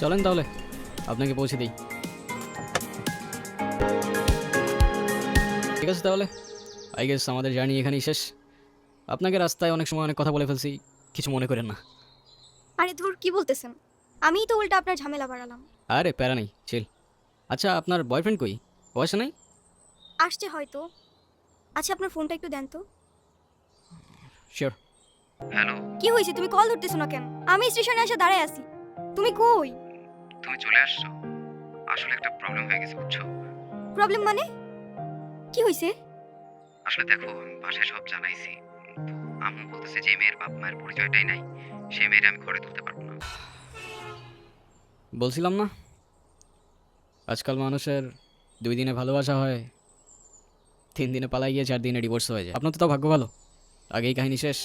চলেন তাহলে আপনাকে পৌঁছে দিই। ঠিক আছে তাহলে, আই গেস আমাদের জার্নি এখানেই শেষ। আপনাকে রাস্তায় অনেক সময় অনেক কথা বলে ফেলছি, কিছু মনে করেন না। আরে ধুর, কি বলতেছেন? আমিই তো উল্টা আপনার ঝামেলা বাড়ালাম। আরে প্যারা নেই, চিল। আচ্ছা আপনার বয়ফ্রেন্ড কই, ও আসে নাই? আসছে হয়তো। আচ্ছা, আপনার ফোনটা একটু দেন তো। শিওর। হ্যালো। কি হয়েছে, তুমি কল ধরতেছো না কেন? আমি স্টেশনে এসে দাঁড়ায় আছি। তুমি কই? তুমি চলে আসছো? আসলে একটা প্রবলেম হয়ে গেছে বুঝছো। প্রবলেম মানে? কি হয়েছে? আসলে দেখো, আমি বাসায় সব জানাইছি, তো আম্মু বলতেছে যে মেয়ের বাপ মায়ের পরিচয়টাই নাই, সে মেয়ের আমি ঘরে তুলতে পারবো না। বলছিলাম না, আজকাল মানুষের 2 দিনে ভালোবাসা হয়, 3 দিনে পালাই গিয়ে 4 দিনে ডিভোর্স হয়ে যায়। আপনার তো তাও ভাগ্য ভালো, আগেই কাহিনী শেষ।